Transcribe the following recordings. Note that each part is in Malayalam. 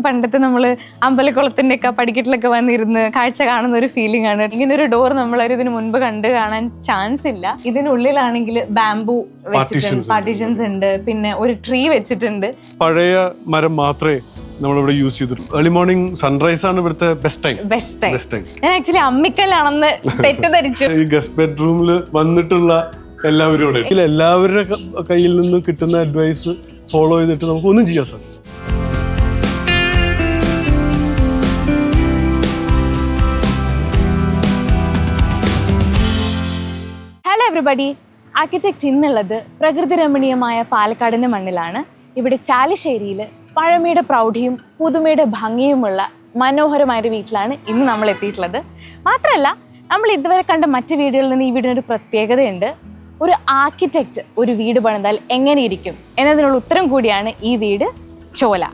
പണ്ടത്തെ നമ്മൾ അമ്പലക്കുളത്തിൻ്റെ ഒക്കെ പടിക്കെട്ടിലൊക്കെ വന്നിരുന്ന് കാഴ്ച കാണുന്ന ഒരു ഫീലിംഗ് ആണ്. ഇങ്ങനെ ഒരു ഡോർ നമ്മളൊരു ഇതിന് മുൻപ് കണ്ട് കാണാൻ ചാൻസ് ഇല്ല. ഇതിനുള്ളിലാണെങ്കിൽ ബാംബു വെച്ചിട്ടുണ്ട്, പാർട്ടീഷൻസ് ഉണ്ട്, പിന്നെ ഒരു ട്രീ വെച്ചിട്ടുണ്ട്. പഴയ മരം മാത്രമേ നമ്മളിവിടെ യൂസ് ചെയ്തിട്ടുള്ളൂ. ഏർലി മോർണിംഗ് സൺറൈസ് ആണ് ഇവിടുത്തെ ബെസ്റ്റ് ടൈം. ഞാൻ ആക്ച്വലി അമ്മിക്കല്ലാണെന്ന് തെറ്റിദ്ധരിച്ചു. ഈ ഗസ്റ്റ് ബെഡ്റൂമിൽ വന്നിട്ടുള്ള എല്ലാവരുടെ കയ്യിൽ നിന്ന് കിട്ടുന്ന അഡ്വൈസ് ഫോളോ ചെയ്തിട്ട് നമുക്ക് ഒന്നും ചെയ്യാം സാർ. ഹലോ എവരിബഡി, ആർക്കിടെക്ട് ഇന്നുള്ളത് പ്രകൃതി രമണീയമായ പാലക്കാടിൻ്റെ മണ്ണിലാണ്. ഇവിടെ ചാലിശ്ശേരിയിൽ പഴമയുടെ പ്രൗഢിയും പുതുമയുടെ ഭംഗിയുമുള്ള മനോഹരമായൊരു വീട്ടിലാണ് ഇന്ന് നമ്മൾ എത്തിയിട്ടുള്ളത്. മാത്രമല്ല, നമ്മൾ ഇതുവരെ കണ്ട മറ്റ് വീടുകളിൽ നിന്ന് ഈ വീടിനൊരു പ്രത്യേകതയുണ്ട്. ഒരു ആർക്കിടെക്റ്റ് ഒരു വീട് പണിതാൽ എങ്ങനെയിരിക്കും എന്നതിനുള്ള ഉത്തരം കൂടിയാണ് ഈ വീട് ചോല.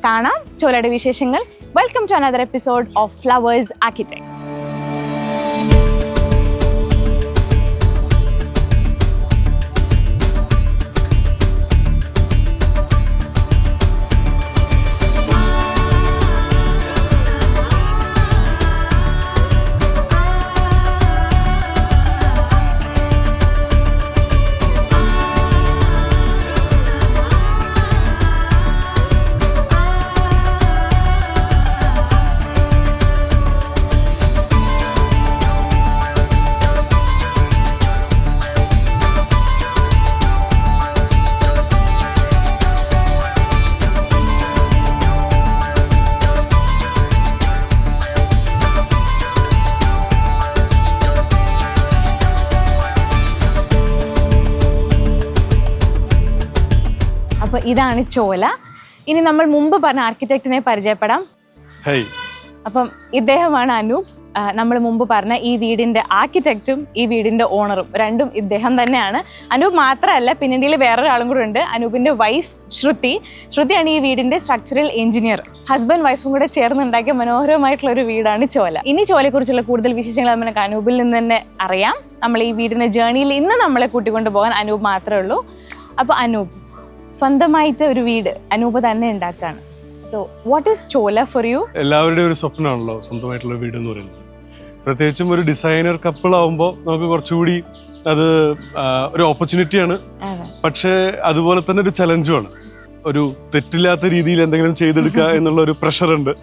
കാണാം ചോലയുടെ വിശേഷങ്ങൾ. Welcome to another episode of Flowers architect. അപ്പോൾ ഇതാണ് ചോല. ഇനി നമ്മൾ മുമ്പ് പറഞ്ഞ ആർക്കിടെക്റ്റിനെ പരിചയപ്പെടാം. അപ്പം ഇദ്ദേഹമാണ് അനൂപ്. നമ്മൾ മുമ്പ് പറഞ്ഞ ഈ വീടിന്റെ ആർക്കിടെക്റ്റും ഈ വീടിന്റെ ഓണറും രണ്ടും ഇദ്ദേഹം തന്നെയാണ്. അനൂപ് മാത്രമല്ല, പിന്നീട് വേറൊരാളും കൂടെ ഉണ്ട്. അനൂപിന്റെ വൈഫ് ശ്രുതിയാണ് ഈ വീടിന്റെ സ്ട്രക്ചറൽ എഞ്ചിനീയർ. ഹസ്ബൻഡ് വൈഫും കൂടെ ചേർന്നുണ്ടാക്കിയ മനോഹരമായിട്ടുള്ള ഒരു വീടാണ് ചോല. ഇനി ചോലയെ കുറിച്ചുള്ള കൂടുതൽ വിശേഷങ്ങൾ നമുക്ക് അനൂപിൽ നിന്ന് തന്നെ അറിയാം. നമ്മൾ ഈ വീടിന്റെ ജേർണിയിൽ ഇന്ന് നമ്മളെ കൂട്ടിക്കൊണ്ടു പോകാൻ അനൂപ് മാത്രമേ ഉള്ളൂ. അപ്പോൾ അനൂപ്, സ്വന്തമായിട്ട് ഒരു വീട് അനൂപ് തന്നെ ഉണ്ടാക്കാണ്. സോ വാട്ട് ഈസ് ചോല ഫോർ യു? എല്ലാവരുടെയും ഒരു സ്വപ്നമാണല്ലോ സ്വന്തമായിട്ടുള്ള വീട് എന്ന് പറയുന്നത്. പ്രത്യേകിച്ചും ഒരു ഡിസൈനർ കപ്പിൾ ആവുമ്പോൾ നമുക്ക് കുറച്ചുകൂടി അത് ഒരു ഓപ്പർച്യൂണിറ്റിയാണ്, പക്ഷേ അതുപോലെ തന്നെ ഒരു ചലഞ്ചുമാണ്. ഒരു തെറ്റില്ലാത്ത രീതിയിൽ എന്തെങ്കിലും ചെയ്തെടുക്കുക എന്നുള്ള ഒരു പ്രഷർ ഉണ്ട്.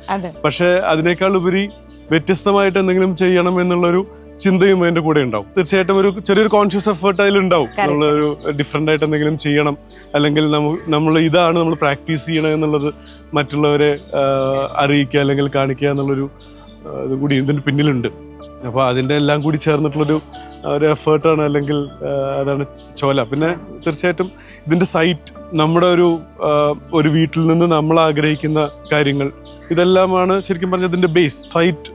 പക്ഷെ അതിനേക്കാൾ ഉപരി വ്യത്യസ്തമായിട്ട് എന്തെങ്കിലും ചെയ്യണം എന്നുള്ളൊരു ചിന്തയും അതിന്റെ കൂടെ ഉണ്ടാവും. തീർച്ചയായിട്ടും ഒരു ചെറിയൊരു കോൺഷ്യസ് എഫേർട്ട് അതിലുണ്ടാവും. നമ്മളൊരു ഡിഫറെന്റ് ആയിട്ട് എന്തെങ്കിലും ചെയ്യണം, അല്ലെങ്കിൽ നമ്മൾ ഇതാണ് നമ്മൾ പ്രാക്ടീസ് ചെയ്യണം എന്നുള്ളത് മറ്റുള്ളവരെ അറിയിക്കുക അല്ലെങ്കിൽ കാണിക്കുക എന്നുള്ളൊരു ഇതും കൂടി ഇതിന്റെ പിന്നിലുണ്ട്. അപ്പോൾ അതിന്റെ എല്ലാം കൂടി ചേർന്നിട്ടുള്ളൊരു എഫേർട്ടാണ്, അല്ലെങ്കിൽ അതാണ് ചോല. പിന്നെ തീർച്ചയായിട്ടും ഇതിന്റെ സൈറ്റ്, നമ്മുടെ ഒരു വീട്ടിൽ നിന്ന് നമ്മൾ ആഗ്രഹിക്കുന്ന കാര്യങ്ങൾ, ഇതെല്ലാമാണ് ശരിക്കും പറഞ്ഞാൽ ഇതിന്റെ ബേസ്. സൈറ്റ്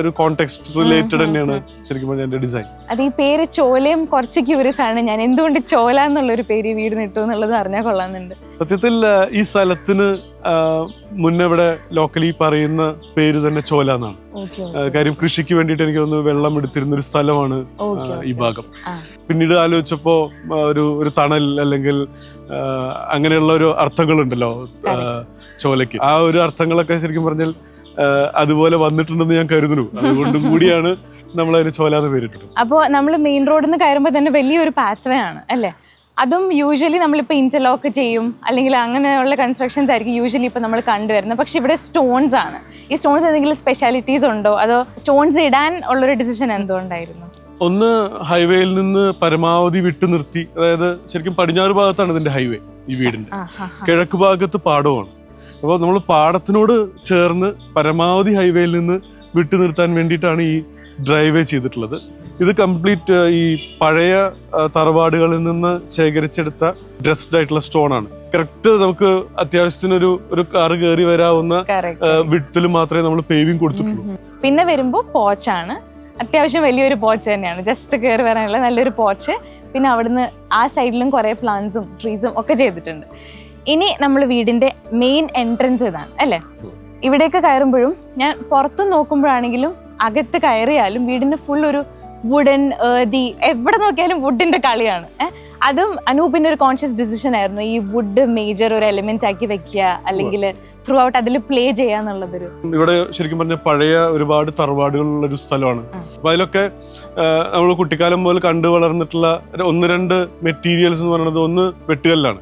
ഒരു കോണ്ടെക്സ്റ്റ് റിലേറ്റഡ് തന്നെയാണ് ശരിക്കും പറഞ്ഞാൽ എന്റെ ഡിസൈൻ. അത് ഈ പേര് ചോലയും കുറച്ച് ക്യൂരിയസ് ആണ് ഞാൻ, എന്തുകൊണ്ട് ചോല എന്നുള്ളൊരു പേര് വീടിന് ഇട്ടു എന്നുള്ളത് അറിഞ്ഞാൽ കൊള്ളാന്നുണ്ട്. സത്യത്തിൽ ഈ സ്ഥലത്തിന് മുന്നേ ഇവിടെ ലോക്കലി പറയുന്ന പേര് തന്നെ ചോല എന്നാണ്. കാര്യം കൃഷിക്ക് വേണ്ടിയിട്ട് എനിക്ക് തോന്നുന്നു വെള്ളം എടുത്തിരുന്ന ഒരു സ്ഥലമാണ് ഈ ഭാഗം. പിന്നീട് ആലോചിച്ചപ്പോ ഒരു തണൽ അല്ലെങ്കിൽ അങ്ങനെയുള്ള ഒരു അർത്ഥങ്ങളുണ്ടല്ലോ ചോലയ്ക്ക്. ആ ഒരു അർത്ഥങ്ങളൊക്കെ ശരിക്കും പറഞ്ഞാൽ അതുപോലെ വന്നിട്ടുണ്ടെന്ന് ഞാൻ കരുതുന്നു. അതുകൊണ്ടും കൂടിയാണ് നമ്മൾ അതിന് ചോലാന്ന് പേരിട്ടത്. അപ്പോൾ നമ്മൾ മെയിൻ റോഡിൽ നിന്ന് കയറുമ്പോൾ തന്നെ വലിയൊരു പാത്വേ ആണ് അല്ലേ? അതും യൂഷ്വലി നമ്മളിപ്പോൾ ഇന്റർലോക്ക് ചെയ്യും, അല്ലെങ്കിൽ അങ്ങനെയുള്ള കൺസ്ട്രക്ഷൻസ് ആയിരിക്കും യൂഷ്വലി ഇപ്പോൾ നമ്മൾ കണ്ടുവരുന്നത്. പക്ഷെ ഇവിടെ സ്റ്റോൺസ് ആണ്. ഈ സ്റ്റോൺസ് എന്തെങ്കിലും സ്പെഷ്യാലിറ്റീസ് ഉണ്ടോ, അതോ സ്റ്റോൺസ് ഇടാൻ ഉള്ളൊരു ഡിസിഷൻ എന്തുകൊണ്ടായിരുന്നു? ഒന്ന്, ഹൈവേയിൽ നിന്ന് പരമാവധി വിട്ടു നിർത്തി. അതായത് ശരിക്കും പടിഞ്ഞാറ് ഭാഗത്താണ് ഇതിന്റെ ഹൈവേ, ഈ വീടിന്റെ. കിഴക്ക് ഭാഗത്ത് പാടമാണ്. അപ്പോൾ നമ്മൾ പാടത്തിനോട് ചേർന്ന് പരമാവധി ഹൈവേയിൽ നിന്ന് വിട്ടു നിർത്താൻ വേണ്ടിയിട്ടാണ് ഈ ഡ്രൈവേ ചെയ്തിട്ടുള്ളത്. ഇത് കംപ്ലീറ്റ് ഈ പഴയ തറവാടുകളിൽ നിന്ന് ശേഖരിച്ചെടുത്ത ഡ്രസ്ഡ് ആയിട്ടുള്ള സ്റ്റോൺ ആണ്. കറക്റ്റ് നമുക്ക് അത്യാവശ്യത്തിന് ഒരു കാറ് കയറി വരാവുന്ന വിഡ്ത്തിൽ മാത്രമേ നമ്മൾ പേവിങ് കൊടുത്തിട്ടുള്ളൂ. പിന്നെ വരുമ്പോൾ പോച്ചാണ്. അത്യാവശ്യം വലിയൊരു പോച്ച് തന്നെയാണ്, ജസ്റ്റ് കയറി വരാനുള്ള നല്ലൊരു പോച്ച്. പിന്നെ അവിടുന്ന് ആ സൈഡിലും കുറേ പ്ലാന്റ്സും ട്രീസും ഒക്കെ ചെയ്തിട്ടുണ്ട്. ഇനി നമ്മൾ വീടിന്റെ മെയിൻ എൻട്രൻസ് ഇതാണ് അല്ലേ? ഇവിടേക്ക് കയറുമ്പോഴും ഞാൻ പുറത്തു നോക്കുമ്പോഴാണെങ്കിലും അകത്ത് കയറിയാലും വീടിന്റെ ഫുൾ ഒരു വുഡൻ, എവിടെ നോക്കിയാലും വുഡിന്റെ കളിയാണ്. അതും അനൂപിന്റെ ഒരു കോൺഷ്യസ് ഡിസിഷൻ ആയിരുന്നു, ഈ വുഡ് മേജർ ഒരു എലിമെന്റ് ആക്കി വെക്കുക, അല്ലെങ്കിൽ ത്രൂ ഔട്ട് അതിൽ പ്ലേ ചെയ്യാന്നുള്ളതൊരു. ഇവിടെ ശരിക്കും പറഞ്ഞ പഴയ ഒരുപാട് തറവാടുകളുള്ള ഒരു സ്ഥലമാണ്. അപ്പൊ അതിലൊക്കെ നമ്മൾ കുട്ടിക്കാലം മുതൽ കണ്ടു വളർന്നിട്ടുള്ള 1-2 മെറ്റീരിയൽസ് എന്ന് പറയുന്നത്, ഒന്ന് വെട്ടുകല്ലാണ്,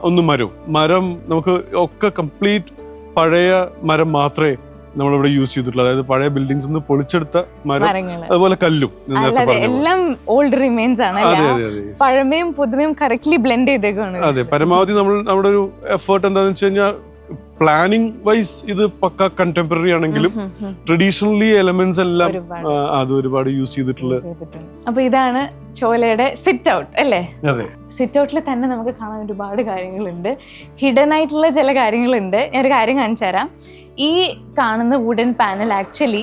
ഒന്ന് മരം. നമുക്ക് ഒക്കെ കംപ്ലീറ്റ് പഴയ മരം മാത്രമേ നമ്മളിവിടെ യൂസ് ചെയ്തിട്ടുള്ളൂ. അതായത് പഴയ ബിൽഡിംഗ്സ് പൊളിച്ചെടുത്ത മരം, അതുപോലെ കല്ലും എല്ലാം ഓൾഡ് റിമെയിൻസ് ആണ്. പഴമയും പുതുമയും കറക്റ്റ്ലി ബ്ലെൻഡ് ചെയ്തേക്കാണ്. അതെ, പരമാവധി നമ്മുടെ ഒരു എഫേർട്ട് എന്താണെന്ന് വെച്ച് കഴിഞ്ഞാൽ പ്ലാനിങ് വൈസ് ഇത് പക്ക കണ്ടംപററി ആണെങ്കിലും ട്രഡീഷണലി എലമെന്റ്സ് എല്ലാം അത് ഒരുപാട് യൂസ് ചെയ്തിട്ടുള്ളത്. അപ്പൊ ഇതാണ് ചോലയുടെ സിറ്റ് ഔട്ട് അല്ലേ? അതെ, സിറ്റ് ഔട്ടിൽ തന്നെ നമുക്ക് കാണാൻ ഒരുപാട് കാര്യങ്ങളുണ്ട്, ഹിഡൻ ആയിട്ടുള്ള ചില കാര്യങ്ങളുണ്ട്. ഞാനൊരു കാര്യം കാണിച്ചു തരാം. ഈ കാണുന്ന വുഡൻ പാനൽ ആക്ച്വലി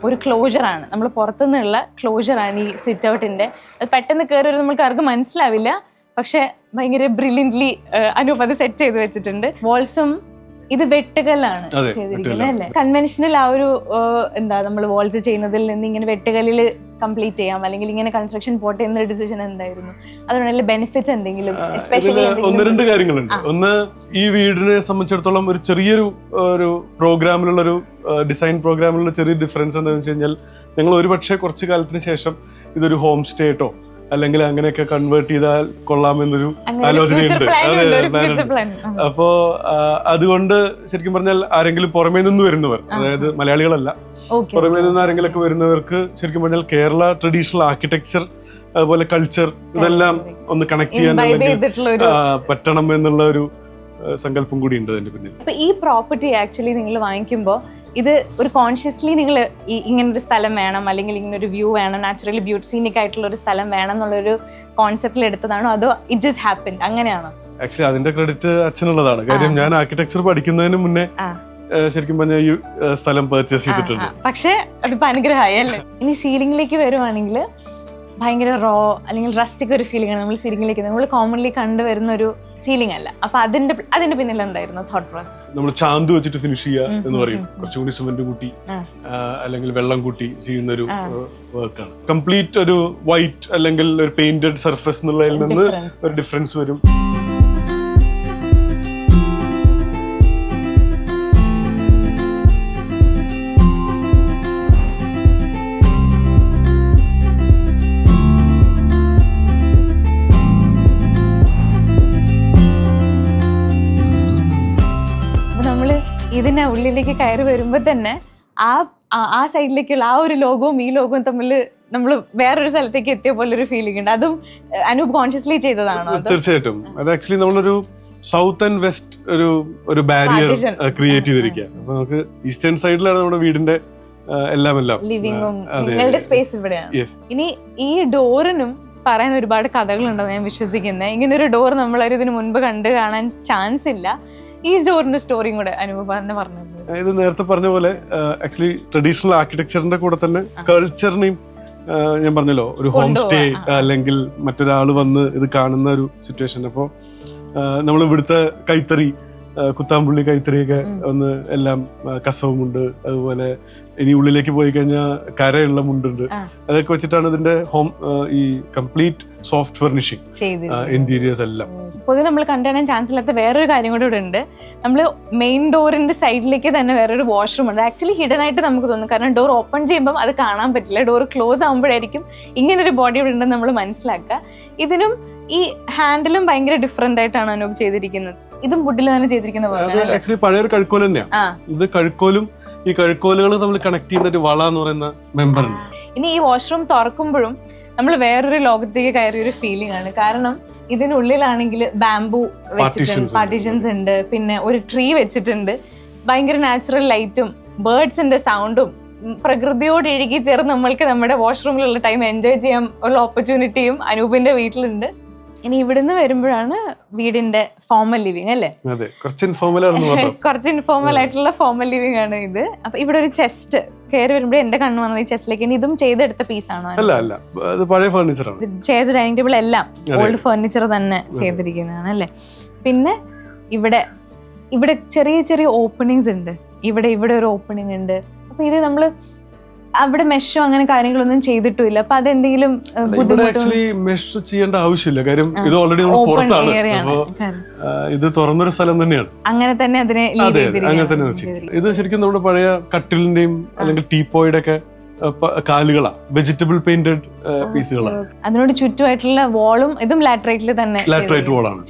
ഒരു ക്ലോഷർ ആണ്, നമ്മൾ പുറത്തുനിന്നുള്ള ക്ലോഷർ ആണ് ഈ സിറ്റ് ഔട്ടിന്റെ. അത് പെട്ടെന്ന് കയറി നമുക്ക് ആർക്കും മനസ്സിലാവില്ല, പക്ഷെ ഭയങ്കര ബ്രില്യന്റ്ലി അനൂപ് അത് സെറ്റ് ചെയ്ത് വെച്ചിട്ടുണ്ട്. വാൾസും ഇത് വെട്ടുകല്ലാണ് ചെയ്തിരിക്കുന്നത് അല്ലേ? കൺവെൻഷനൽ ആ ഒരു എന്താ നമ്മൾ വാൾസ് ചെയ്യുന്നതിൽ നിന്ന് ഇങ്ങനെ വെട്ടുകല്ലിൽ കംപ്ലീറ്റ് ചെയ്യാം, അല്ലെങ്കിൽ ഇങ്ങനെ കൺസ്ട്രക്ഷൻ പോട്ടെ എന്നൊരു ഡിസിഷൻ എന്തായിരുന്നു? അതുകൊണ്ടല്ലേ ബെനിഫിറ്റ്സ് എന്തെങ്കിലും എസ്പെഷ്യലി? 1-2 കാര്യങ്ങളുണ്ട്. ഒന്ന്, ഈ വീടിനെ സംബന്ധിച്ചിടത്തോളം ഒരു ചെറിയൊരു പ്രോഗ്രാമിലുള്ള ഒരു ഡിസൈൻ പ്രോഗ്രാമിലുള്ള ചെറിയ ഡിഫറൻസ് എന്താണെന്ന് വെച്ച് കഴിഞ്ഞാൽ, ഞങ്ങൾ ഒരുപക്ഷെ കുറച്ച് കാലത്തിന് ശേഷം ഇതൊരു ഹോം സ്റ്റേ ആയിട്ടോ അല്ലെങ്കിൽ അങ്ങനെയൊക്കെ കൺവേർട്ട് ചെയ്താൽ കൊള്ളാമെന്നൊരു ആലോചനയുണ്ട്. അപ്പോ അതുകൊണ്ട് ശരിക്കും പറഞ്ഞാൽ ആരെങ്കിലും പുറമേ നിന്ന് വരുന്നവർ, അതായത് മലയാളികളല്ല, പുറമേ നിന്ന് ആരെങ്കിലും ഒക്കെ വരുന്നവർക്ക് ശരിക്കും പറഞ്ഞാൽ കേരള ട്രഡീഷണൽ ആർക്കിടെക്ചർ അതുപോലെ കൾച്ചർ ഇതെല്ലാം ഒന്ന് കണക്ട് ചെയ്യാൻ പറ്റണം എന്നുള്ള ഒരു സങ്കല്പം കൂടി ഉണ്ട് അതിന്റെ പിന്നിൽ. അപ്പൊ ഈ പ്രോപ്പർട്ടി ആക്ച്വലി നിങ്ങൾ വാങ്ങിക്കുമ്പോൾ ഇത് ഒരു കോൺഷ്യസ്ലി നിങ്ങൾ ഇങ്ങനെ ഒരു സ്ഥലം വേണം, അല്ലെങ്കിൽ ഇങ്ങനെ ഒരു വ്യൂ വേണം, നാച്ചുറലി സീനിക് ആയിട്ടുള്ള ഒരു സ്ഥലം വേണം എന്നുള്ളൊരു കോൺസെപ്റ്റിൽ എടുത്തതാണോ, അതോ ഇറ്റ് ജസ്റ്റ് ഹാപ്പൻ, അങ്ങനെയാണോ? ആക്ച്വലി അതിന്റെ ക്രെഡിറ്റ് അച്ഛനുള്ളതാണ്. കാര്യം ഞാൻ ആർക്കിടെക്ചർ പഠിക്കുന്നതിന് മുന്നേ ശരിക്കും പറഞ്ഞാൽ ഈ സ്ഥലം പർച്ചേസ് ചെയ്തിട്ടുണ്ട്. പക്ഷെ അതിപ്പോ അനുഗ്രഹമായി അല്ലേ? ഇനി സീലിംഗിലേക്ക് വരുവാണെങ്കിൽ ഭയങ്കര റോ അല്ലെങ്കിൽ റസ്റ്റിക് ഒരു ഫീലിംഗ് ആണ് നമ്മൾ സീലിംഗിലേക്ക് നമ്മൾ കോമൺലി കണ്ടുവരുന്ന ഒരു സീലിംഗ് അല്ല. അപ്പൊ അതിന്റെ പിന്നിൽ എന്തായിരുന്നു തോട്ട് പ്രോസസ്? നമ്മൾ ചാന്ത് വെച്ചിട്ട് ഫിനിഷ് ചെയ്യുക എന്ന് പറയും, കുറച്ചുകൂടി സിമന്റ് കൂട്ടി അല്ലെങ്കിൽ വെള്ളം കൂട്ടി ചെയ്യുന്ന ഒരു വർക്കാണ്. കംപ്ലീറ്റ് ഒരു വൈറ്റ് അല്ലെങ്കിൽ ഒരു പെയിന്റഡ് സർഫസ് എന്നുള്ളതിൽ നിന്ന് ഒരു ഡിഫറൻസ് വരും. ഇതിന്റെ ഉള്ളിലേക്ക് കയറി വരുമ്പോ തന്നെ ആ സൈഡിലേക്കുള്ള ആ ഒരു ലോകവും ഈ ലോകവും തമ്മിൽ നമ്മൾ വേറൊരു സ്ഥലത്തേക്ക് എത്തിയ പോലെ ഒരു ഫീലിംഗ് ഉണ്ട്. അതും അനൂപ് കോൺഷ്യസ്ലി ചെയ്തതാണോ? തീർച്ചയായിട്ടും. അത് ആക്ച്വലി നമ്മളൊരു സൗത്ത് ആൻഡ് വെസ്റ്റ് ഒരു ബാരിയർ ക്രിയേറ്റ് ചെയ്തിരിക്കുക. അപ്പൊ നമുക്ക് ഈസ്റ്റേൺ സൈഡിലാണ് നമ്മുടെ വീടിന്റെ എല്ലാം ലിവിംഗും നിങ്ങളുടെ സ്പേസ് ഇവിടെയാണ്. ഇനി ഈ ഡോറിനും പറയാൻ ഒരുപാട് കഥകളുണ്ടെന്ന് ഞാൻ വിശ്വസിക്കുന്നത്. ഇങ്ങനെ ഒരു ഡോർ നമ്മളൊരു ഇതിന് മുൻപ് കണ്ടു കാണാൻ ചാൻസ് ഇല്ല. ഈ ഡോറിന്റെ സ്റ്റോറിയും കൂടെ അനൂപ് പറഞ്ഞു. ഇത് നേരത്തെ പറഞ്ഞ പോലെ ആക്ച്വലി ട്രഡീഷണൽ ആർക്കിടെക്ചറിന്റെ കൂടെ തന്നെ കൾച്ചറിനെയും ഞാൻ പറഞ്ഞല്ലോ, ഒരു ഹോം സ്റ്റേ അല്ലെങ്കിൽ മറ്റൊരാൾ വന്ന് ഇത് കാണുന്ന ഒരു സിറ്റുവേഷൻ. അപ്പോൾ നമ്മൾ ഇവിടുത്തെ കൈത്തറി, കുത്താമ്പുള്ളി കൈത്തറിയൊക്കെ ഒന്ന് എല്ലാം കസവുമുണ്ട്, അതുപോലെ ഇനി ഉള്ളിലേക്ക് പോയി കഴിഞ്ഞാൽ കരയുള്ള മുണ്ടുണ്ട്. അതൊക്കെ വെച്ചിട്ടാണ് ഇതിന്റെ ഹോം ഈ കംപ്ലീറ്റ് സോഫ്റ്റ് ഫർണിഷിംഗ് ഇന്റീരിയേഴ്സ് എല്ലാം. പൊതുവെ നമ്മൾ കണ്ടുകാണാൻ ചാൻസ് ഇല്ലാത്ത വേറൊരു കാര്യം കൂടെ ഇവിടെ ഉണ്ട്. നമ്മൾ മെയിൻ ഡോറിന്റെ സൈഡിലേക്ക് തന്നെ വേറൊരു വാഷ്റൂം ഉണ്ട്. ആക്ച്വലി ഹിഡൻ ആയിട്ട് നമുക്ക് തോന്നും, കാരണം ഡോർ ഓപ്പൺ ചെയ്യുമ്പോൾ അത് കാണാൻ പറ്റില്ല. ഡോർ ക്ലോസ് ആകുമ്പോഴായിരിക്കും ഇങ്ങനൊരു ബോഡി ഇവിടെ ഉണ്ടെന്ന് നമ്മൾ മനസ്സിലാക്കുക. ഇതിനും ഈ ഹാൻഡിലും ഭയങ്കര ഡിഫറെന്റ് ആയിട്ടാണ് അനൂപ് ചെയ്തിരിക്കുന്നത്. ഇതും വുഡിൽ തന്നെ ചെയ്തിരിക്കുന്ന പോലെ. ആക്ച്വലി പഴയൊരു കഴുക്കോൽ തന്നെയാണ് ഇത്. കഴുക്കോലും ഈ കഴുക്കോലുകൾ തമ്മിൽ കണക്ട് ചെയ്യുന്ന ഒരു വള എന്ന് പറയുന്ന മെമ്പർ ഉണ്ട്. ഇനി ഈ വാഷ്റൂം തുറക്കുമ്പോഴും നമ്മൾ വേറൊരു ലോകത്തേക്ക് കയറിയ ഒരു ഫീലിംഗ് ആണ്. കാരണം ഇതിനുള്ളിലാണെങ്കിൽ ബാംബു വെച്ചിട്ടുണ്ട്, പാർട്ടീഷൻസ് ഉണ്ട്, പിന്നെ ഒരു ട്രീ വെച്ചിട്ടുണ്ട്, ഭയങ്കര നാച്ചുറൽ ലൈറ്റും ബേർഡ്സിന്റെ സൗണ്ടും പ്രകൃതിയോട് ഇഴുകി ചേർന്ന് നമ്മൾക്ക് നമ്മുടെ വാഷ്റൂമിലുള്ള ടൈം എൻജോയ് ചെയ്യാൻ ഉള്ള ഓപ്പർച്യൂണിറ്റിയും അനൂപിന്റെ വീട്ടിലുണ്ട്. ഇനി ഇവിടുന്ന് വരുമ്പോഴാണ് വീടിന്റെ ഫോർമൽ ലിവിങ് അല്ലേ? കുറച്ച് ഇൻഫോർമൽ ആയിട്ടുള്ള ഫോർമൽ ലിവിങ് ആണ് ഇത്. അപ്പൊ ഇവിടെ ഒരു ചെസ്റ്റ് കയറി വരുമ്പോഴേ എന്റെ കണ്ണ് വന്നത് ഈ ചെസ്റ്റിലേക്ക്. ഇതും ചെയ്തെടുത്ത പീസാണോ? ചെയർസ്, ഡൈനിങ് ടേബിൾ എല്ലാം ഓൾഡ് ഫർണിച്ചർ തന്നെ ചെയ്തിരിക്കുന്നതാണ് അല്ലേ? പിന്നെ ഇവിടെ ചെറിയ ചെറിയ ഓപ്പണിങ്സ് ഉണ്ട്. ഇവിടെ ഒരു ഓപ്പണിംഗ് ഉണ്ട്. അപ്പൊ ഇത് നമ്മള് അവിടെ മെഷോ അങ്ങനെ കാര്യങ്ങളൊന്നും ചെയ്തിട്ടില്ല. അപ്പൊ അതെന്തെങ്കിലും ആക്ച്വലി മെഷ് ചെയ്യേണ്ട ആവശ്യമില്ല, കാര്യം ഇത് ഓൾറെഡി നമ്മൾ പുറത്താണ്. ഇത് തുറന്നൊരു സ്ഥലം തന്നെയാണ്, അങ്ങനെ തന്നെ അതിനെ അങ്ങനെ തന്നെ. ഇത് ശരിക്കും നമ്മുടെ പഴയ കട്ടിലിന്റെയും അല്ലെങ്കിൽ ടീപ്പോയുടെ ഒക്കെ കാലുകളാ, വെജിറ്റബിൾ പെയിന്റഡ് പീസുകളാണ്. അതിനോട് ചുറ്റുമായിട്ടുള്ള വാളും ഇതും ലാറ്ററൈറ്റിൽ തന്നെ ലാറ്ററൈറ്റ് വാളാണ്.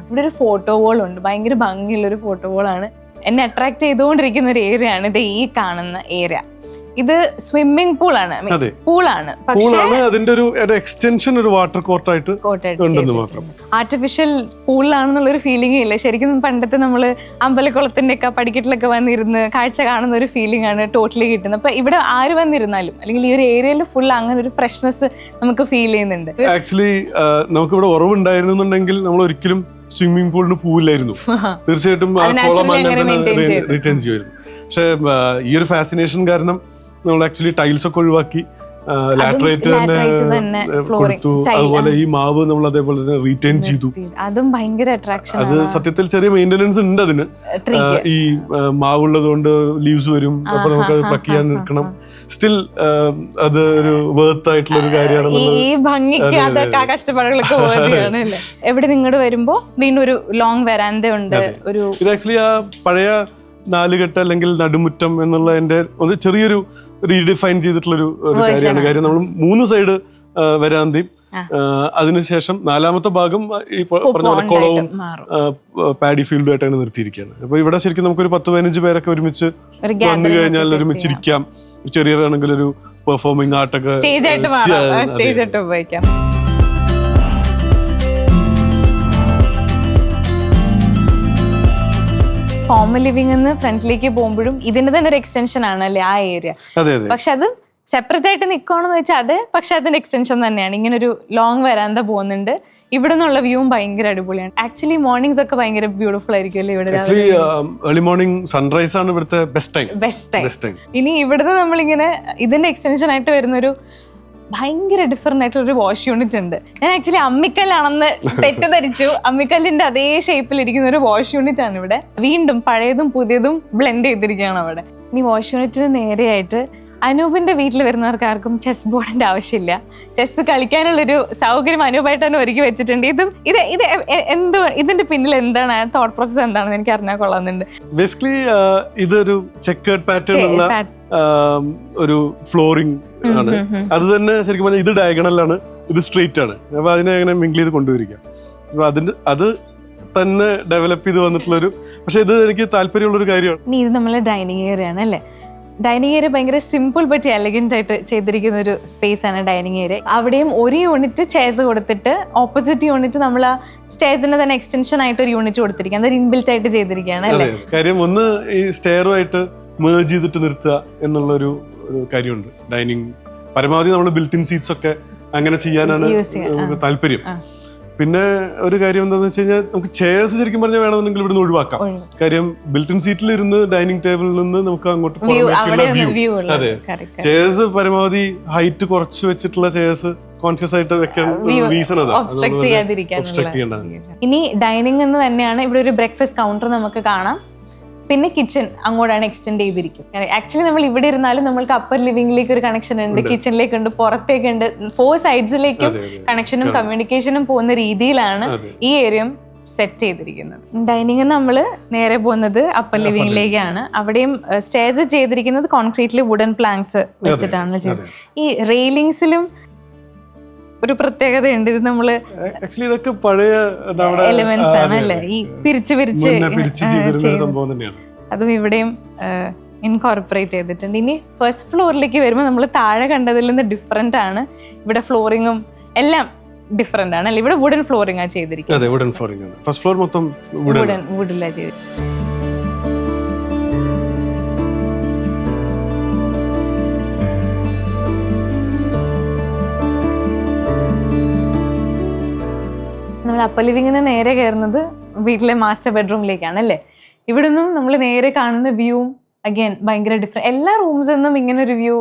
ഇവിടെ ഒരു ഫോട്ടോ വാൾ ഉണ്ട്, ഭയങ്കര ഭംഗിയുള്ള ഒരു ഫോട്ടോ വാൾ ആണ്. എന്നെ അട്രാക്ട് ചെയ്തുകൊണ്ടിരിക്കുന്ന ഒരു ഏരിയ ആണ് ഇത്, ഈ കാണുന്ന ഏരിയ. ഇത് സ്വിമ്മിംഗ് പൂളാണ്, പൂളാണ്, പക്ഷേ അതിന്റെ ഒരു എക്സ്റ്റൻഷൻ ഒരു വാട്ടർ കോർട്ടായിട്ട് ആർട്ടിഫിഷ്യൽ പൂളിലാണെന്നുള്ള ഒരു ഫീലിംഗ് ഇല്ല. ശരിക്കും പണ്ടത്തെ നമ്മള് അമ്പലക്കുളത്തിന്റെ ഒക്കെ പടിക്കെട്ടിലൊക്കെ വന്നിരുന്ന് കാഴ്ച കാണുന്ന ഒരു ഫീലിംഗ് ആണ് ടോട്ടലി കിട്ടുന്നത്. അപ്പൊ ഇവിടെ ആര് വന്നിരുന്നാലും അല്ലെങ്കിൽ ഈ ഒരു ഏരിയയിൽ ഫുൾ അങ്ങനെ ഒരു ഫ്രഷ്നെസ് നമുക്ക് ഫീൽ ചെയ്യുന്നുണ്ട്. ആക്ച്വലി നമുക്ക് ഇവിടെ ഉറവുണ്ടായിരുന്നുണ്ടെങ്കിൽ നമ്മൾ ഒരിക്കലും സ്വിമ്മിംഗ് പൂളിന് പോവില്ലായിരുന്നു, തീർച്ചയായിട്ടും റിട്ടേൺ ചെയ്യുമായിരുന്നു. പക്ഷെ ഈ ഒരു ഫാസിനേഷൻ കാരണം നമ്മൾ ആക്ച്വലി ടൈൽസ് ഒക്കെ ഒഴിവാക്കി ലാറ്ററൈറ്റ് തന്നെ കൊടുത്തു. അതുപോലെ ഈ മാവ് നമ്മൾ അതേപോലെ തന്നെ റീറ്റെയിൻ ചെയ്തു. അതും ഭയങ്കര അട്രാക്ഷൻ. അത് സത്യത്തിൽ ചെറിയ മെയിന്റനൻസ് ഉണ്ട് അതിന്. ഈ മാവുള്ളത് കൊണ്ട് ലീവ്സ് വരും, അപ്പൊ നമുക്ക് അത് പ്ലക്ക് ചെയ്യാൻ നിൽക്കണം. സ്റ്റിൽ അത് ഒരു വർത്ത് ആയിട്ടുള്ള ഒരു കാര്യമാണ്. ഈ ഭംഗിക്ക് അതൊക്കെ കഷ്ടപ്പാടുകളൊക്കെ വേണ്ടിയാണ്. എവിടെ നിങ്ങോട്ട് വരുമ്പോ വീണ്ടും ഒരു ലോങ് വരാന്ത ഉണ്ട്. ഒരു ഇത് ആക്ച്വലി ആ പഴയ നാലുകെട്ട് അല്ലെങ്കിൽ നടുമുറ്റം എന്നുള്ളതിന്റെ ഒരു ചെറിയൊരു റീഡിഫൈൻ ചെയ്തിട്ടുള്ള ഒരു കാര്യമാണ്. കാര്യം നമ്മൾ 3 സൈഡ് വരാന്തയും അതിനുശേഷം 4ാമത്തെ ഭാഗം ഈ പറഞ്ഞ പോലെ കുളവും പാഡി ഫീൽഡും ആയിട്ടാണ് നിർത്തിയിരിക്കുകയാണ്. അപ്പൊ ഇവിടെ ശരിക്കും നമുക്കൊരു 10-15 പേരൊക്കെ ഒരുമിച്ച് വന്നു കഴിഞ്ഞാൽ ഒരുമിച്ചിരിക്കാം. ചെറിയ വേണമെങ്കിൽ ഒരു പെർഫോമിംഗ് ആർട്ടൊക്കെ സ്റ്റേജ് ആയിട്ട് ഉപയോഗിക്കാം. ഫോമൽ ലിവിംഗ് എന്ന് ഫ്രണ്ടിലേക്ക് പോകുമ്പോഴും ഇതിന്റെ തന്നെ ഒരു എക്സ്റ്റൻഷൻ ആണല്ലേ ആ ഏരിയ. പക്ഷെ അത് സെപ്പറേറ്റ് ആയിട്ട് നിൽക്കണമെന്ന് വെച്ചാൽ അത് പക്ഷെ അതിന്റെ എക്സ്റ്റൻഷൻ തന്നെയാണ്. ഇങ്ങനെ ഒരു ലോങ് വരാന്ത പോകുന്നുണ്ട്. ഇവിടെ നിന്നുള്ള വ്യൂവും ഭയങ്കര അടിപൊളിയാണ്. ആക്ച്വലി മോർണിംഗ്സ് ഒക്കെ ഭയങ്കര ബ്യൂട്ടിഫുൾ ആയിരിക്കും അല്ലേ ഇവിടെ? ഏർലി മോർണിംഗ് സൺറൈസ് ആണ് ഇവിടുത്തെ ബെസ്റ്റ് ടൈം. ഇനി ഇവിടുന്ന് നമ്മളിങ്ങനെ ഇതിന്റെ എക്സ്റ്റൻഷൻ ആയിട്ട് വരുന്നൊരു ഭയങ്കര ഡിഫറെന്റ് ആയിട്ടുള്ള ഒരു വാഷ് യൂണിറ്റ് ഉണ്ട്. ഞാൻ ആക്ച്വലി അമ്മിക്കല്ലാണെന്ന് തെറ്റിദ്ധരിച്ചു. അമ്മിക്കല്ലിന്റെ അതേ ഷേപ്പിൽ ഇരിക്കുന്ന ഒരു വാഷ് യൂണിറ്റ് ആണ് ഇവിടെ. വീണ്ടും പഴയതും പുതിയതും ബ്ലെൻഡ് ചെയ്തിരിക്കുകയാണ് അവിടെ. ഇനി വാഷ് യൂണിറ്റിന് നേരെയായിട്ട് അനൂപിന്റെ വീട്ടിൽ വരുന്നവർക്ക് ആർക്കും ചെസ് ബോർഡിന്റെ ആവശ്യമില്ല. ചെസ് കളിക്കാനുള്ളൊരു സൗകര്യം അനൂപായിട്ട് തന്നെ ഒരുക്കി വെച്ചിട്ടുണ്ട്. ഇത് എന്തോ ഇതിന്റെ പിന്നിൽ എന്താണ് തോട്ട് പ്രോസസ് എന്താണെന്ന് എനിക്ക് അറിഞ്ഞാൽ കൊള്ളാവുന്നുണ്ട്. ബേസിക്കലി ഇതൊരു ചെക്കേർഡ് പാറ്റേൺ ഉള്ള ഒരു ഫ്ലോറിംഗ് ആണ്. അത് തന്നെ ശരിക്കും പറഞ്ഞാൽ ഇത് ഡയഗണലാണ്, ഇത് സ്ട്രെയിറ്റ് ആണ്. അപ്പൊ അതിനെ അങ്ങനെ മിങ്കിൾ ചെയ്ത് കൊണ്ടുവരിക. അപ്പൊ അത് തന്നെ ഡെവലപ്പ് ചെയ്ത് വന്നിട്ടുള്ളൊരു, പക്ഷെ ഇത് എനിക്ക് താല്പര്യമുള്ള ഒരു കാര്യമാണ്. ഇനി ഇത് നമ്മളെ ഡൈനിങ് ഏരിയ ആണ് അല്ലേ? ഡൈനിങ് ഏരിയ ഭയങ്കര സിമ്പിൾ ബട്ട് എലഗന്റ് ആയിട്ട് ചെയ്തിരിക്കുന്ന ഒരു സ്പേസ് ആണ് ഡൈനിങ് ഏരിയ. അവിടെയും ഒരു യൂണിറ്റ് ചെയർസ് കൊടുത്തിട്ട് ഓപ്പോസിറ്റ് യൂണിറ്റ് നമ്മൾ ആ സ്റ്റെയർസിന്റെ തന്നെ എക്സ്റ്റൻഷൻ ആയിട്ട് ഒരു യൂണിറ്റ് കൊടുത്തിരിക്കുക. അത് ഇൻബിൽറ്റ് ആയിട്ട് ചെയ്തിരിക്കുകയാണ് അല്ലേ? കാര്യം ഒന്ന് ഈ സ്റ്റെയറുമായിട്ട് മേർജ് ചെയ്തിട്ട് നിർത്തുക എന്നുള്ളൊരു കാര്യമുണ്ട്. ഡൈനിങ് പരമാവധി നമ്മൾ ബിൽറ്റ് ഇൻ സീറ്റ്സ് ഒക്കെ അങ്ങനെ ചെയ്യാനാണ് താല്പര്യം. പിന്നെ ഒരു കാര്യം എന്താണെന്ന് വെച്ച് കഴിഞ്ഞാൽ നമുക്ക് ചെയർസ് ശരിക്കും പറഞ്ഞാൽ വേണമെന്നുണ്ടെങ്കിൽ ഇവിടുന്ന് ഒഴിവാക്കാം. കാര്യം ബിൽറ്റ് ഇൻ സീറ്റിൽ ഇരുന്ന് ഡൈനിങ് ടേബിളിൽ നിന്ന് നമുക്ക് അങ്ങോട്ട് വ്യൂ. അതെ, ചെയർസ് പരമാവധി ഹൈറ്റ് കുറച്ച് വെച്ചിട്ടുള്ള ചെയർസ് കോൺഷ്യസ് ആയിട്ട് വെക്കാൻ റീസൺ അതാണ്. ഇനി ഡൈനിങ് എന്ന് തന്നെയാണ് ഇവിടെ ഒരു ബ്രേക്ക്ഫാസ്റ്റ് കൗണ്ടർ നമുക്ക് കാണാം. പിന്നെ കിച്ചൺ അങ്ങോട്ടാണ് എക്സ്റ്റെൻഡ് ചെയ്തിരിക്കുന്നത്. ആക്ച്വലി നമ്മൾ ഇവിടെ ഇരുന്നാലും നമ്മൾക്ക് അപ്പർ ലിവിംഗിലേക്ക് ഒരു കണക്ഷൻ ഉണ്ട്, കിച്ചണിലേക്ക് ഉണ്ട്, പുറത്തേക്കുണ്ട്. 4 സൈഡ്സിലേക്കും കണക്ഷനും കമ്മ്യൂണിക്കേഷനും പോകുന്ന രീതിയിലാണ് ഈ ഏരിയയും സെറ്റ് ചെയ്തിരിക്കുന്നത്. ഡൈനിങ് നമ്മൾ നേരെ പോകുന്നത് അപ്പർ ലിവിംഗിലേക്കാണ്. അവിടെയും സ്റ്റെയർസ് ചെയ്തിരിക്കുന്നത് കോൺക്രീറ്റ്ലി വുഡൻ പ്ലാങ്ക്സ് വെച്ചിട്ടാണ് ചെയ്തത്. ഈ റെയിലിംഗ്സിലും ഒരു പ്രത്യേകതയുണ്ട്. ഇത് നമ്മള് ഇതൊക്കെ പഴയ എലിമെന്റ്സ് ആണ് അല്ലേ? ഈ പിരിച്ച് സംഭവം തന്നെയാണ്. അതും ഇവിടെയും ഇൻകോർപ്പറേറ്റ് ചെയ്തിട്ടുണ്ട്. ഇനി ഫസ്റ്റ് ഫ്ലോറിലേക്ക് വരുമ്പോൾ നമ്മൾ താഴെ കണ്ടതിൽ നിന്ന് ഡിഫറെന്റ് ആണ്. ഇവിടെ ഫ്ലോറിങ്ങും എല്ലാം ഡിഫറെന്റ് ആണ് അല്ലേ? ഇവിടെ വുഡൻ ഫ്ലോറിംഗ് ആണ് ചെയ്തിരിക്കുന്നത്. ഫസ്റ്റ് ഫ്ലോർ മൊത്തം വുഡിലാണ് ചെയ്തിരിക്കുന്നത്. നമ്മൾ അപ്പർ ലിവിംഗിന് നേരെ കയറുന്നത് വീട്ടിലെ മാസ്റ്റർ ബെഡ്റൂമിലേക്കാണ് അല്ലേ? ഇവിടെ നിന്നും നമ്മൾ നേരെ കാണുന്ന വ്യൂവും അഗൈൻ ഭയങ്കര ഡിഫറെന്റ്. എല്ലാ റൂംസിൽ നിന്നും ഇങ്ങനെ ഒരു വ്യൂ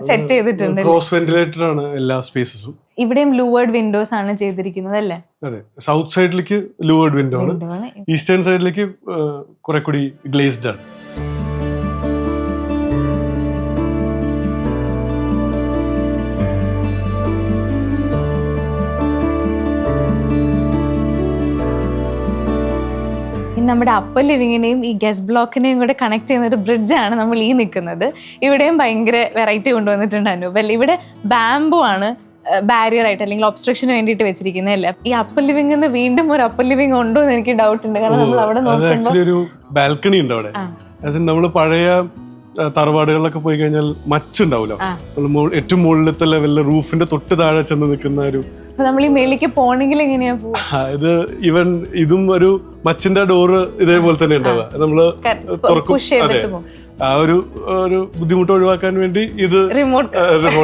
സെറ്റ് ചെയ്തിട്ടുണ്ട്. ക്രോസ് വെന്റിലേറ്റഡ് ആണ് എല്ലാ സ്പേസസും. ഇവിടെയും ലൂവേർഡ് വിൻഡോസ് ആണ് ചെയ്തിരിക്കുന്നത് അല്ലേ? അതെ, സൗത്ത് സൈഡിലേക്ക് ലൂവേർഡ് വിൻഡോ ആണ്, ഈസ്റ്റേൺ സൈഡിലേക്ക് കുറെ കൂടി ഗ്ലേസ്ഡ് ആണ്. നമ്മുടെ അപ്പർ ലിവിങ്ങിനെയും ഈ ഗസ്റ്റ് ബ്ലോക്കിനെയും കൂടെ കണക്ട് ചെയ്യുന്ന ഒരു ബ്രിഡ്ജാണ് നമ്മൾ ഈ നിൽക്കുന്നത്. ഇവിടെയും ഭയങ്കര വെറൈറ്റി കൊണ്ടുവന്നിട്ടുണ്ട് അനൂപ് അല്ലേ. ഇവിടെ ബാംബു ആണ് ബാരിയർ ആയിട്ട് അല്ലെങ്കിൽ ഒബ്സ്ട്രക്ഷന് വേണ്ടിയിട്ട് വെച്ചിരിക്കുന്നതല്ല. ഈ അപ്പർ ലിവിംഗ് എന്ന് വീണ്ടും ഒരു അപ്പർ ലിവിംഗ് ഉണ്ടോ എന്ന് എനിക്ക് ഡൗട്ട് ഉണ്ട്. കാരണം നമ്മൾ അവിടെ നോക്കുമ്പോൾ ഒരു ബാൽക്കണി ഉണ്ട് അവിടെ. നമ്മൾ പഴയ തറവാടുകളിലൊക്കെ പോയി കഴിഞ്ഞാൽ മച്ചുണ്ടാവൂലോ, ഏറ്റവും മുകളിലത്തെ ലെവലില് റൂഫിന്റെ തൊട്ട് താഴെ ചെന്ന് നിൽക്കുന്ന ഒരു. നമ്മൾ ഈ മേലേക്ക് പോണെങ്കിൽ എങ്ങനെയാ ഇത് ഈവൻ ഇതും ഒരു മച്ചിന്റെ ഡോറ് ഇതേപോലെ തന്നെ ഉണ്ടാവുക. നമ്മള് തുറക്കും. അതെ, ആ ഒരു ബുദ്ധിമുട്ട് ഒഴിവാക്കാൻ വേണ്ടി ഇത് റിമോട്ട്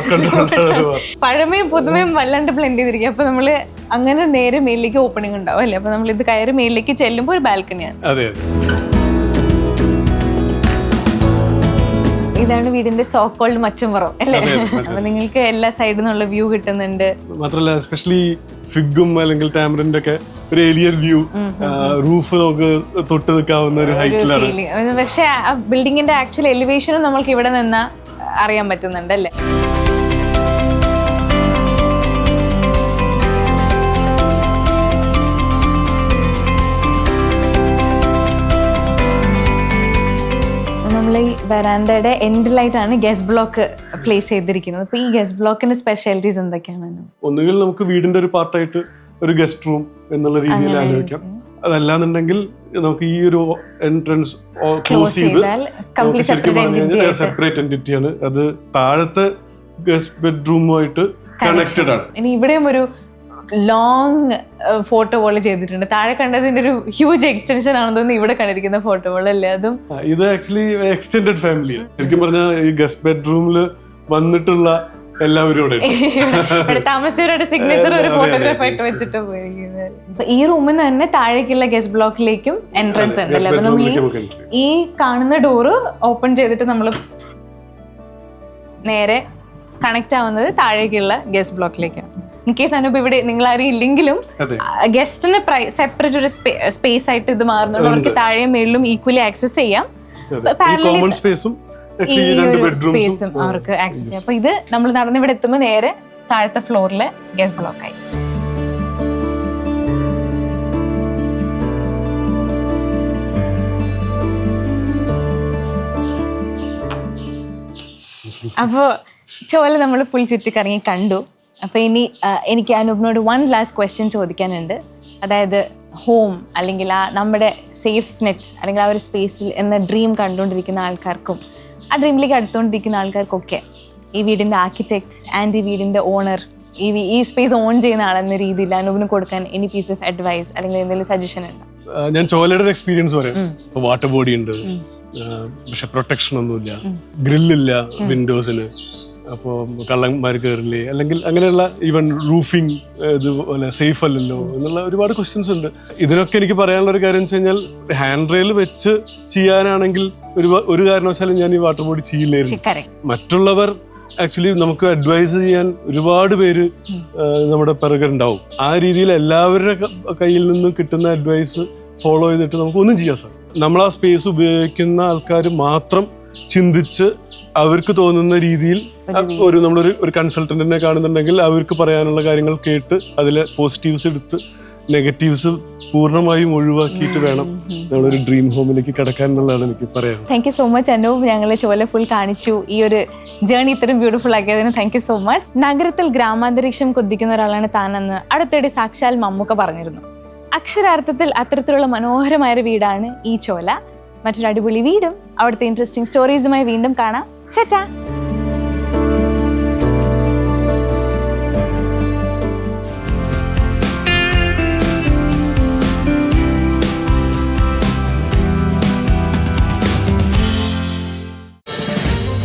കൺട്രോൾ. പഴമയും പുതുമയും വല്ലാണ്ട് ബ്ലെൻഡ് ചെയ്തിരിക്കും. അപ്പൊ നമ്മള് അങ്ങനെ നേരെ മേലിലേക്ക് ഓപ്പണിംഗ് ഉണ്ടാവും അല്ലേ. അപ്പൊ നമ്മൾ ഇത് കയറി മേലിലേക്ക് ചെല്ലുമ്പോൾ ഒരു ബാൽക്കണിയാണ്. അതെ, ഇതാണ് വീടിന്റെ സോ കോൾഡ് മച്ചുംപുറം അല്ലേ. അപ്പൊ നിങ്ങൾക്ക് എല്ലാ സൈഡിൽ നിന്നുള്ള വ്യൂ കിട്ടുന്നുണ്ട്. മാത്രമല്ല എസ്പെഷ്യലി ഫിഗും അല്ലെങ്കിൽ ടാമറിന്റെ ഒക്കെ ഒരു ഏലിയൻ വ്യൂ, റൂഫ് നമുക്ക് തൊട്ട് നിൽക്കാവുന്ന ഒരു ഹൈറ്റിലാണ്. പക്ഷെ ബിൽഡിങ്ങിന്റെ ആക്ച്വൽ എലിവേഷനും നമ്മൾക്ക് ഇവിടെ നിന്നാ അറിയാൻ പറ്റുന്നുണ്ട് അല്ലേ. ഈ വരാന്തയുടെ എൻഡിലായിട്ടാണ് ഗസ്റ്റ് ബ്ലോക്ക് പ്ലേസ് ചെയ്തിരിക്കുന്നത്. അപ്പൊ ഈ ഗസ്റ്റ് ബ്ലോക്കിന്റെ സ്പെഷ്യാലിറ്റീസ് എന്തൊക്കെയാണ്? ഒന്നുകിൽ നമുക്ക് വീടിന്റെ ഒരു പാർട്ടായിട്ട് ഒരു ഗസ്റ്റ് റൂം എന്നുള്ള രീതിയിൽ ആലോചിക്കാം. അതല്ലാന്നുണ്ടെങ്കിൽ നമുക്ക് ഈ ഒരു എൻട്രൻസ് ക്ലോസ് ചെയ്ത് സെപ്പറേറ്റ് എൻറ്റിറ്റിയാണ്. അത് താഴത്തെ ഗസ്റ്റ് ബെഡ്റൂമുമായിട്ട് കണക്റ്റഡ് ആണ്. ഇനി ഇവിടെയും ഒരു ലോങ് ഫോട്ടോ പോലെ ചെയ്തിട്ടുണ്ട്. താഴെ കണ്ടതിന്റെ ഒരു ഹ്യൂജ് എക്സ്റ്റൻഷൻ ആണെന്ന് തോന്നുന്നു ഇവിടെ കണ്ടിരിക്കുന്ന ഫോട്ടോ പോലെ അല്ലേ. അതും ഇത് ആക്ച്വലി എക്സ്റ്റെൻഡഡ് ഫാമിലി. ശരിക്കും പറഞ്ഞാൽ ഈ ഗസ്റ്റ് ബെഡ്റൂമിൽ വന്നിട്ടുള്ള എല്ലാവരും താമസിച്ചവരുടെ സിഗ്നേച്ചർ ഒരു ഫോട്ടോഗ്രാഫ് ആയിട്ട് വെച്ചിട്ട് പോയിരിക്കുന്നത്. അപ്പൊ ഈ റൂമിൽ നിന്ന് തന്നെ താഴേക്കുള്ള ഗസ്റ്റ് ബ്ലോക്കിലേക്കും എൻട്രൻസ് ഉണ്ടല്ലേ. അപ്പൊ നമ്മൾ ഈ കാണുന്ന ഡോറ് ഓപ്പൺ ചെയ്തിട്ട് നമ്മൾ നേരെ കണക്ട് ആവുന്നത് താഴേക്കുള്ള ഗസ്റ്റ് ബ്ലോക്കിലേക്കാണ്. ഇൻ കേസ് അനൂപ് ഇവിടെ നിങ്ങൾ ആരും ഇല്ലെങ്കിലും ഗസ്റ്റിന് സെപ്പറേറ്റ് ഒരു സ്പേസ് ആയിട്ട് ഇത് മാറുന്നുണ്ട്. അവർക്ക് താഴെയും മേളിലും ഈക്വലി ആക്സസ് ചെയ്യാം. സ്പേസും അവർക്ക് ആക്സസ് ചെയ്യാം. അപ്പൊ ഇത് നമ്മൾ നടന്നിവിടെ എത്തുമ്പോൾ നേരെ താഴത്തെ ഫ്ലോറിലെ ഗസ്റ്റ് ബ്ലോക്കായി. അപ്പോൾ ചോല നമ്മൾ ഫുൾ ചുറ്റിക്കറങ്ങി കണ്ടു. അപ്പോൾ ഇനി എനിക്ക് അനൂപിനോട് വൺ ലാസ്റ്റ് ക്വസ്റ്റ്യൻ ചോദിക്കാനുണ്ട്. അതായത് ഹോം അല്ലെങ്കിൽ ആ നമ്മുടെ സേഫ് നെറ്റ് അല്ലെങ്കിൽ ആ ഒരു സ്പേസിൽ എന്ന ഡ്രീം കണ്ടുകൊണ്ടിരിക്കുന്ന ആൾക്കാർക്കും ആ ഡ്രീമിലേക്ക് അടുത്തുകൊണ്ടിരിക്കുന്ന ആൾക്കാർക്കൊക്കെ ഈ വീടിൻ്റെ ആർക്കിടെക്ട് ആൻഡ് ഈ വീടിൻ്റെ ഓണർ ഈ സ്പേസ് ഓൺ ചെയ്യുന്ന ആളെന്ന രീതിയിൽ അനൂപിന് കൊടുക്കാൻ എനി പീസ് ഓഫ് അഡ്വൈസ് അല്ലെങ്കിൽ എന്തെങ്കിലും സജഷൻ ഉണ്ടോ? ഞാൻ ചോലയുടെ എക്സ്പീരിയൻസ് പറയാം. വാട്ടർ ബോഡി ഉണ്ട്, പക്ഷെ പ്രൊട്ടക്ഷൻ ഒന്നുമില്ല, ഗ്രില്ലില്ല വിൻഡോസിന്, അപ്പോൾ കള്ളന്മാർ കയറില്ലേ, അല്ലെങ്കിൽ അങ്ങനെയുള്ള ഈവൻ റൂഫിങ് ഇതുപോലെ സേഫ് അല്ലല്ലോ എന്നുള്ള ഒരുപാട് ക്വസ്റ്റ്യൻസ് ഉണ്ട്. ഇതിനൊക്കെ എനിക്ക് പറയാനുള്ള ഒരു കാര്യം വെച്ച് കഴിഞ്ഞാൽ ഹാൻഡ് റെയിൽ വെച്ച് ചെയ്യാനാണെങ്കിൽ ഒരു കാരണവശാലും ഞാൻ ഈ വാട്ടർ ബോഡി ചെയ്യില്ലായിരുന്നു. മറ്റുള്ളവർ ആക്ച്വലി നമുക്ക് അഡ്വൈസ് ചെയ്യാൻ ഒരുപാട് പേര് നമ്മുടെ പിറകുണ്ടാവും. ആ രീതിയിൽ എല്ലാവരുടെ കയ്യിൽ നിന്നും കിട്ടുന്ന അഡ്വൈസ് ഫോളോ ചെയ്തിട്ട് നമുക്കൊന്നും ചെയ്യാം സാർ. നമ്മൾ ആ സ്പേസ് ഉപയോഗിക്കുന്ന ആൾക്കാർ മാത്രം ചിന്തിച്ച് അവർക്ക് തോന്നുന്ന രീതിയിൽ നമ്മളൊരു കൺസൾട്ടന്റിനെ കാണുന്നുണ്ടെങ്കിൽ അവർക്ക് പറയാനുള്ള കാര്യങ്ങൾ കേട്ട് അതിലെ പോസിറ്റീവ്സ് എടുത്ത് നെഗറ്റീവ്സ് പൂർണ്ണമായും ഒഴിവാക്കിയിട്ട് വേണം നമ്മളൊരു ഡ്രീം ഹോമിലേക്ക് കടക്കാൻ എന്നുള്ളതാണ് എനിക്ക് പറയാം. Thank you so much Anoop. ഞങ്ങളെ ചോല ഫുൾ കാണിച്ചു. ഈ ഒരു ജേർണി ഇത്രയും ബ്യൂട്ടിഫുൾ ആക്കിയതിന് താങ്ക് യു സോ മച്ച്. നഗരത്തിൽ ഗ്രാമാന്തരീക്ഷം കൊതിക്കുന്ന ഒരാളാണ് താനെന്ന് അടുത്തിടെ സാക്ഷാൽ മമ്മൂക്ക പറഞ്ഞിരുന്നു. അക്ഷരാർത്ഥത്തിൽ അത്തരത്തിലുള്ള മനോഹരമായ വീടാണ് ഈ ചോല. മറ്റൊരു അടിപൊളി വീടും അവിടുത്തെ ഇൻട്രസ്റ്റിംഗ് സ്റ്റോറീസുമായി വീണ്ടും കാണാം. ടാറ്റാ.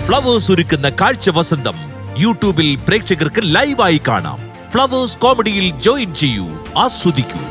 ഫ്ലവേഴ്സ് ഒരുക്കുന്ന കാഴ്ച വസന്തം യൂട്യൂബിൽ പ്രേക്ഷകർക്ക് ലൈവായി കാണാം. ഫ്ലവേഴ്സ് കോമഡിയിൽ ജോയിൻ ചെയ്യൂ, ആസ്വദിക്കൂ.